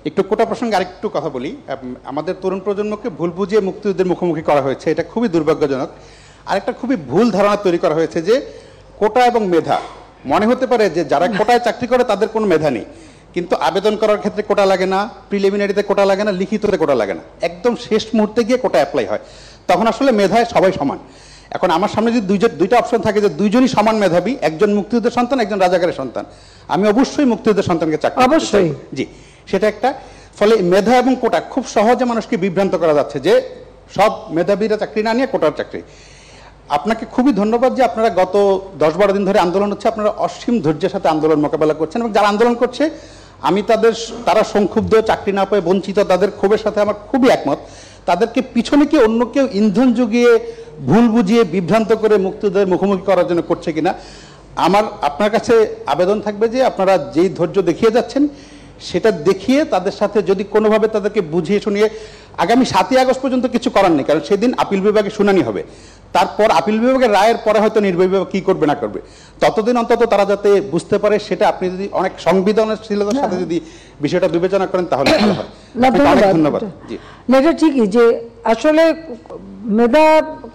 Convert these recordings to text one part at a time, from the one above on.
একটু কোটা প্রসঙ্গে আরেকটু কথা বলি। আমাদের তরুণ প্রজন্মকে ভুল বুঝিয়ে মুক্তিযুদ্ধের মুখোমুখি করা হয়েছে, এটা খুবই দুর্ভাগ্যজনক। আরেকটা খুবই ভুল ধারণা তৈরি করা হয়েছে যে কোটা এবং মেধা, মনে হতে পারে যে যারা কোটায় চাকরি করে তাদের কোনো মেধা নেই, কিন্তু আবেদন করার ক্ষেত্রে কোটা লাগে না, প্রিলিমিনারিতে কোটা লাগে না, লিখিততে কোটা লাগে না, একদম শেষ মুহূর্তে গিয়ে কোটা অ্যাপ্লাই হয়। তখন আসলে মেধায় সবাই সমান। এখন আমার সামনে যদি দুইটা অপশন থাকে যে দুইজনই সমান মেধাবী, একজন মুক্তিযুদ্ধের সন্তান, একজন রাজাকারের সন্তান, আমি অবশ্যই মুক্তিযুদ্ধের সন্তানকে চাকরি অবশ্যই, জি সেটা একটা। ফলে মেধা এবং কোটা খুব সহজে মানুষকে বিভ্রান্ত করা যাচ্ছে যে সব মেধাবীরা চাকরি না নিয়ে কোটার চাকরি। আপনাকে খুবই ধন্যবাদ যে আপনারা গত 10-12 দিন ধরে আন্দোলন হচ্ছে, আপনারা অসীম ধৈর্যের সাথে আন্দোলন মোকাবেলা করছেন, এবং যারা আন্দোলন করছে আমি তারা সংক্ষুব্ধ, চাকরি না পেয়ে বঞ্চিত, তাদের ক্ষোভের সাথে আমার খুবই একমত। তাদেরকে পিছনে কি অন্য কেউ ইন্ধন জুগিয়ে ভুল বুঝিয়ে বিভ্রান্ত করে মুক্তিযুদ্ধের মুখোমুখি করার জন্য করছে কিনা, আমার আপনার কাছে আবেদন থাকবে যে আপনারা যেই ধৈর্য দেখিয়ে যাচ্ছেন সেটা দেখিয়ে তাদের সাথে যদি কোনোভাবে তাদেরকে বুঝিয়ে শুনিয়ে, আগামী 7ই আগস্ট পর্যন্ত কিছু করার নেই, কারণ সেদিন আপিল বিভাগে শুনানি হবে, তারপর আপিল বিভাগের রায়ের পরে হয়তো নির্বাহী বিভাগ কী করবে না করবে, ততদিন অন্তত তারা যাতে বুঝতে পারে, সেটা আপনি যদি অনেক সংবেদনশীলতার সাথে যদি বিষয়টা বিবেচনা করেন তাহলে ভালো হয়। ধন্যবাদ। না, এটা ঠিকই যে আসলে মেধা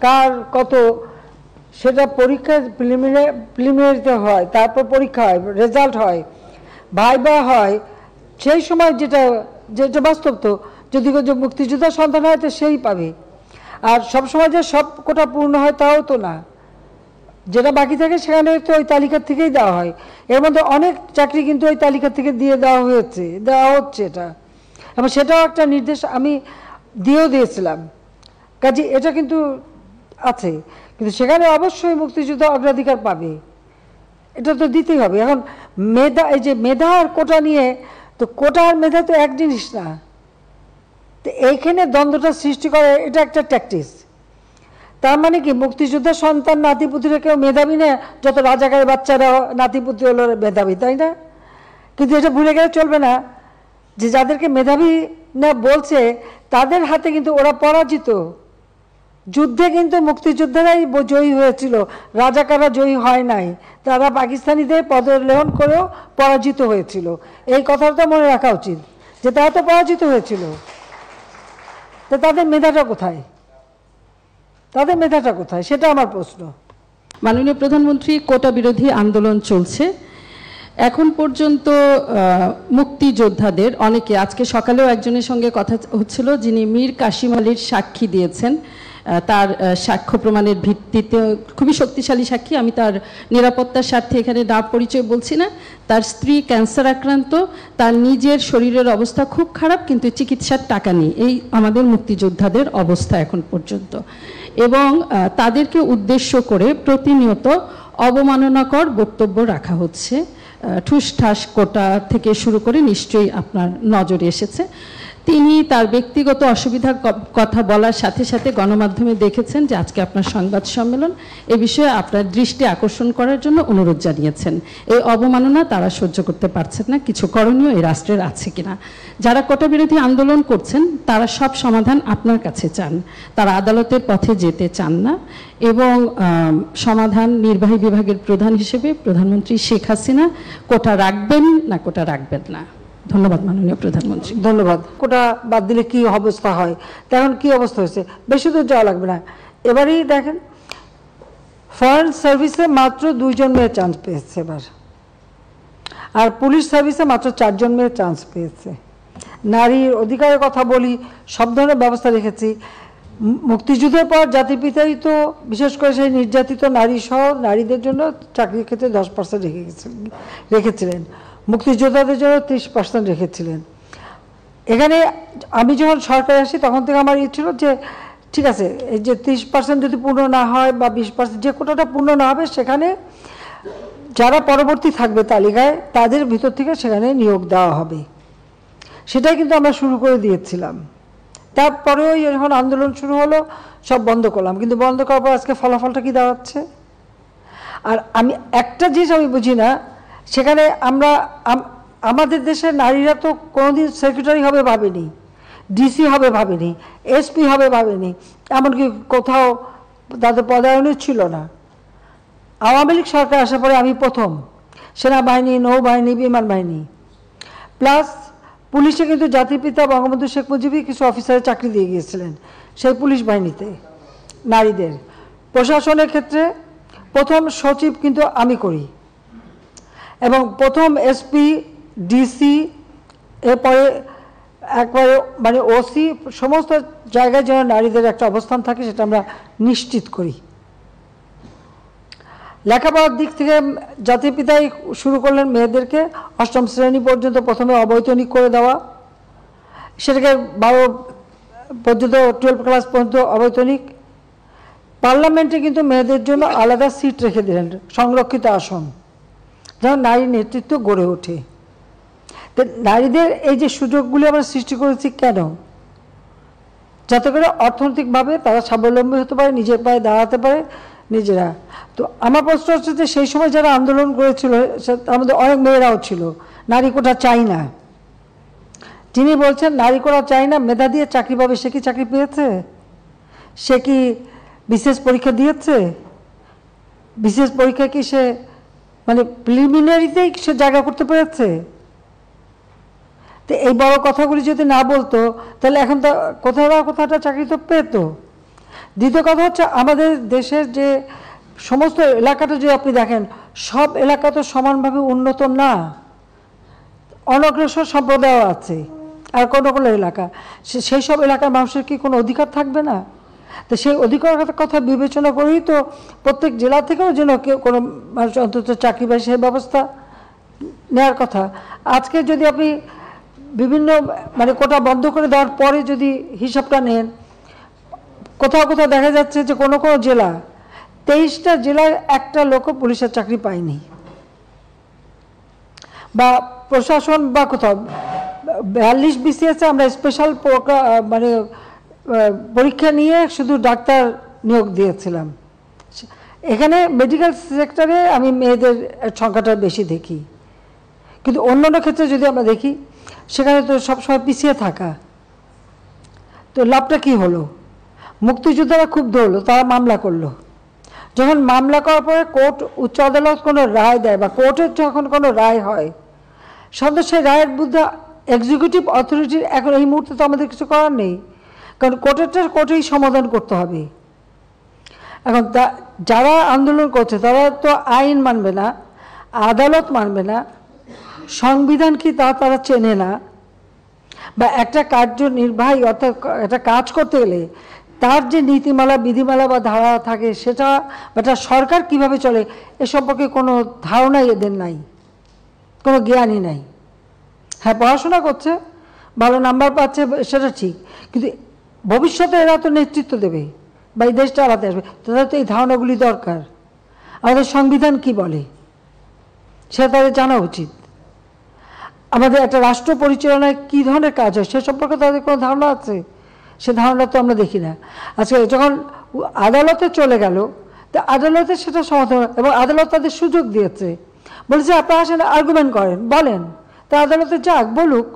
কার কত সেটা পরীক্ষা প্রিলিমিনারিতে হয়, তারপর পরীক্ষা হয়, রেজাল্ট হয়, ভাইবা হয়, সেই সময় যেটা বাস্তব, তো যদি মুক্তিযোদ্ধার সন্তান হয় তো সেই পাবে। আর সবসময় যে সব কোটা পূর্ণ হয় তাও তো না, যেটা বাকি থাকে সেখানে তো ওই তালিকা থেকেই দেওয়া হয়। এর মধ্যে অনেক চাকরি কিন্তু ওই তালিকা থেকে দেওয়া হচ্ছে এটা, এবং সেটাও একটা নির্দেশ আমি দিয়েছিলাম, কাজে এটা কিন্তু আছে, কিন্তু সেখানে অবশ্যই মুক্তিযুদ্ধ অগ্রাধিকার পাবে, এটা তো দিতেই হবে। এখন মেধা, এই যে মেধা আর কোটা নিয়ে, তো কোটা আর মেধা তো এক জিনিস না, তো এইখানে দ্বন্দ্বটা সৃষ্টি করে, এটা একটা ট্যাকটিস। তার মানে কি মুক্তিযোদ্ধার সন্তান নাতিপুতিরা কেউ মেধাবী না, যত রাজাকারের বাচ্চারা নাতিপুতি হলো মেধাবী, তাই না? কিন্তু এটা ভুলে গেলে চলবে না যে যাদেরকে মেধাবী না বলছে তাদের হাতে কিন্তু ওরা পরাজিত। যুদ্ধে কিন্তু মুক্তিযোদ্ধারাই জয়ী হয়েছিল, রাজাকাররা জয়ী হয় নাই, তারা পাকিস্তানিদের পদলেহন করেও পরাজিত হয়েছিল। এই কথাটা মনে রাখা উচিত যে তারা তো পরাজিত হয়েছিল, তো তাদের মেধাটা কোথায়, সেটা আমার প্রশ্ন। মাননীয় প্রধানমন্ত্রী, কোটা বিরোধী আন্দোলন চলছে এখন পর্যন্ত। মুক্তিযোদ্ধাদের অনেকে, আজকে সকালেও একজনের সঙ্গে কথা হচ্ছিল যিনি মীর কাসিম আলীর সাক্ষী দিয়েছেন, তার সাক্ষ্য প্রমাণের ভিত্তিতে খুবই শক্তিশালী সাক্ষী, আমি তার নিরাপত্তার স্বার্থে এখানে নাম পরিচয় বলছি না। তার স্ত্রী ক্যান্সার আক্রান্ত, তার নিজের শরীরের অবস্থা খুব খারাপ, কিন্তু চিকিৎসার টাকা নেই। এই আমাদের মুক্তিযোদ্ধাদের অবস্থা এখন পর্যন্ত, এবং তাদেরকে উদ্দেশ্য করে প্রতিনিয়ত অবমাননাকর বক্তব্য রাখা হচ্ছে। ঠুসঠাস কোটা থেকে শুরু করে নিশ্চয়ই আপনার নজরে এসেছে। তিনি তার ব্যক্তিগত অসুবিধার কথা বলার সাথে সাথে গণমাধ্যমে দেখেছেন যে আজকে আপনার সংবাদ সম্মেলন, এ বিষয়ে আপনার দৃষ্টি আকর্ষণ করার জন্য অনুরোধ জানিয়েছেন। এই অবমাননা তারা সহ্য করতে পারছেন না, কিছু করণীয় এই রাষ্ট্রের আছে কিনা। যারা কোটা বিরোধী আন্দোলন করছেন তারা সব সমাধান আপনার কাছে চান, তারা আদালতের পথে যেতে চান না, এবং সমাধান নির্বাহী বিভাগের প্রধান হিসেবে প্রধানমন্ত্রী শেখ হাসিনা কোটা রাখবেন না কোটা রাখবেন না। ধন্যবাদ মাননীয় প্রধানমন্ত্রী। ধন্যবাদ। কোটা বাদ দিলে কি অবস্থা হয়, তেমন কি অবস্থা হয়েছে, বেশি দূর যাওয়া লাগবে না। এবারেই দেখেন, ফরেন সার্ভিসে মাত্র 2 জন মেয়ে চান্স পেয়েছে এবার, আর পুলিশ সার্ভিসে মাত্র 4 জন মেয়ে চান্স পেয়েছে। নারীর অধিকারের কথা বলি, সব ধরনের ব্যবস্থা রেখেছি। মুক্তিযুদ্ধের পর জাতির পিতাই তো বিশেষ করে সেই নির্যাতিত নারী সহ নারীদের জন্য চাকরির ক্ষেত্রে 10% রেখেছিলেন, মুক্তিযোদ্ধাদের জন্য 30% রেখেছিলেন। এখানে আমি যখন সরকারে আসি তখন থেকে আমার ইচ্ছে ছিল যে ঠিক আছে, এই যে 30% যদি পূর্ণ না হয় বা 20% যে কোটাটা পূর্ণ না হবে, সেখানে যারা পরবর্তী থাকবে তালিকায় তাদের ভিতর থেকে সেখানে নিয়োগ দেওয়া হবে। সেটাই কিন্তু আমরা শুরু করে দিয়েছিলাম। তারপরেও যখন আন্দোলন শুরু হলো সব বন্ধ করলাম, কিন্তু বন্ধ করার পর আজকে ফলাফলটা কি দাঁড়াচ্ছে। আর আমি একটা জিনিস আমি বুঝি না, সেখানে আমাদের দেশের নারীরা তো কোনোদিন সেক্রেটারি হবে ভাবেনি, ডিসি হবে ভাবেনি, এসপি হবে ভাবেনি, এমনকি কোথাও তাদের পদায়নই ছিল না। আওয়ামী লীগ সরকার আসার পরে আমি প্রথম সেনাবাহিনী, নৌবাহিনী, বিমান বাহিনী প্লাস পুলিশে কিন্তু জাতির পিতা বঙ্গবন্ধু শেখ মুজিবই কিছু অফিসারের চাকরি দিয়ে গিয়েছিলেন সেই পুলিশ বাহিনীতে নারীদের। প্রশাসনের ক্ষেত্রে প্রথম সচিব কিন্তু আমি করি, এবং প্রথম এসপি, ডিসি, এরপরে একবারে মানে ওসি, সমস্ত জায়গায় যেন নারীদের একটা অবস্থান থাকে সেটা আমরা নিশ্চিত করি। লেখাপড়ার দিক থেকে জাতির পিতাই শুরু করলেন মেয়েদেরকে অষ্টম শ্রেণী পর্যন্ত প্রথমে অবৈতনিক করে দেওয়া, সেটাকে 12 পর্যন্ত 12 ক্লাস পর্যন্ত অবৈতনিক। পার্লামেন্টে কিন্তু মেয়েদের জন্য আলাদা সিট রেখে দিলেন, সংরক্ষিত আসন, যেন নারী নেতৃত্ব গড়ে ওঠে। তো নারীদের এই যে সুযোগগুলি আমরা সৃষ্টি করেছি কেন? যাতে করে অর্থনৈতিকভাবে তারা স্বাবলম্বী হতে পারে, নিজের পায়ে দাঁড়াতে পারে নিজেরা। তো আমার প্রশ্ন হচ্ছে যে সেই সময় যারা আন্দোলন করেছিল তার মধ্যে অনেক মেয়েরাও ছিল। নারী কোটা চাই না, যিনি বলছেন নারী কোটা চাই না, মেধা দিয়ে চাকরি পাবে, সে কি চাকরি পেয়েছে? সে কি বিশেষ পরীক্ষা দিয়েছে? বিশেষ পরীক্ষা কি সে মানে প্রিলিমিনারিতেই সে জায়গা করতে পেরেছে? তো এই বড় কথাগুলি যদি না বলতো তাহলে এখন তো কোথাও না কোথাওটা চাকরি তো পেত। দ্বিতীয় কথা হচ্ছে আমাদের দেশের যে সমস্ত এলাকাটা যদি আপনি দেখেন, সব এলাকা তো সমানভাবে উন্নত না, অনগ্রসর সম্প্রদায় আছে, আর কোনো কোনো এলাকা সেই সব এলাকার মানুষের কি কোনো অধিকার থাকবে না? তো সেই অধিকার কথা বিবেচনা করেই তো প্রত্যেক জেলা থেকেও যেন কেউ কোনো মানুষ অন্তত চাকরি পায় সেই ব্যবস্থা নেওয়ার কথা। আজকে যদি আপনি বিভিন্ন মানে কোটা বন্ধ করে দেওয়ার পরে যদি হিসাবটা নেন, কোথাও কোথাও দেখা যাচ্ছে যে কোনো কোনো জেলা 23টা জেলায় একটা লোকও পুলিশের চাকরি পায়নি, বা প্রশাসন বা কোথাও 42 BCS আমরা স্পেশাল মানে পরীক্ষা নিয়ে শুধু ডাক্তার নিয়োগ দিয়েছিলাম। এখানে মেডিকেল সেক্টরে আমি মেয়েদের সংখ্যাটা বেশি দেখি, কিন্তু অন্যান্য ক্ষেত্রে যদি আমরা দেখি সেখানে তো সবসময় পিছিয়ে থাকা। তো লাভটা কি হলো? মুক্তিযোদ্ধারা খুব দৌড়লো, তারা মামলা করলো। যখন মামলা করার পরে কোর্ট, উচ্চ আদালত কোনো রায় দেয় বা কোর্টের যখন কোনো রায় হয়, সাধারণত সেই রায়ের বিরুদ্ধে এক্সিকিউটিভ অথরিটির এখন এই মুহূর্তে তো আমাদের কিছু করার নেই, কারণ কোর্টেই সমাধান করতে হবে। এখন যারা আন্দোলন করছে তারা তো আইন মানবে না, আদালত মানবে না, সংবিধান কি তারা চেনে না, বা একটা কার্যনির্বাহী অর্থাৎ একটা কাজ করতে গেলে তার যে নীতিমালা, বিধিমালা বা ধারা থাকে সেটা, বা একটা সরকার কীভাবে চলে এ সম্পর্কে কোনো ধারণাই এদের নাই, কোনো জ্ঞানই নাই। হ্যাঁ, পড়াশোনা করছে, ভালো নাম্বার পাচ্ছে, সেটা ঠিক, কিন্তু ভবিষ্যতে এরা তো নেতৃত্ব দেবে বা এই দেশটা চালাতে আসবে, তাদের তো এই ধারণাগুলি দরকার। আমাদের সংবিধান কি বলে সেটা তাদের জানা উচিত। আমাদের একটা রাষ্ট্র পরিচালনায় কী ধরনের কাজ হয় সে সম্পর্কে তাদের কোনো ধারণা আছে? সে ধারণা তো আমরা দেখি না। আজকে যখন আদালতে চলে গেল, তো আদালতে সেটা সমাধান, এবং আদালত তাদের সুযোগ দিয়েছে, বলেছে আপনারা আসেন আর্গুমেন্ট করেন, বলেন, তা আদালতে যাক, বলুক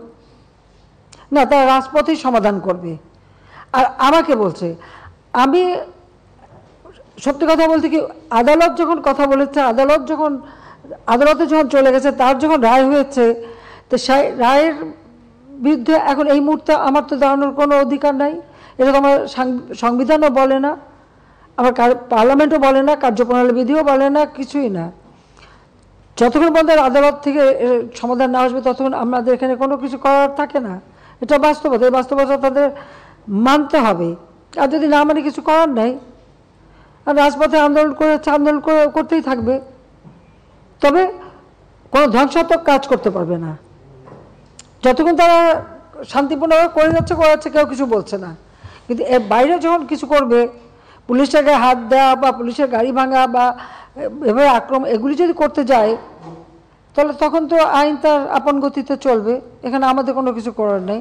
না, তারা রাজপথেই সমাধান করবে। আর আমাকে বলছে, আমি সত্যি কথা বলতে কি, আদালত যখন কথা বলেছে, আদালতে যখন চলে গেছে, তার যখন রায় হয়েছে, তো সেই রায়ের বিরুদ্ধে এখন এই মুহূর্তে আমার তো দাঁড়ানোর কোনো অধিকার নাই। এটা তো আমার সংবিধানও বলে না, আমার পার্লামেন্টও বলে না, কার্যপ্রণালী বিধিও বলে না, কিছুই না। যতক্ষণ পর্যন্ত আদালত থেকে সমাধান না আসবে ততক্ষণ আমাদের এখানে কোনো কিছু করার থাকে না। এটা বাস্তবতা, এই বাস্তবতা তাদের মানতে হবে। আর যদি না মানে কিছু করার নাই, আর রাজপথে আন্দোলন করতেই থাকবে, তবে কোনো ধ্বংসাত্মক কাজ করতে পারবে না। যতক্ষণ তারা শান্তিপূর্ণভাবে করাচ্ছে, কেউ কিছু বলছে না। কিন্তু এর বাইরে যখন কিছু করবে, পুলিশের গায়ে হাত দেওয়া বা পুলিশের গাড়ি ভাঙা বা এভাবে আক্রমণ, এগুলি যদি করতে যায়, তাহলে তখন তো আইন তার আপন গতিতে চলবে। এখানে আমাদের কোনো কিছু করার নেই।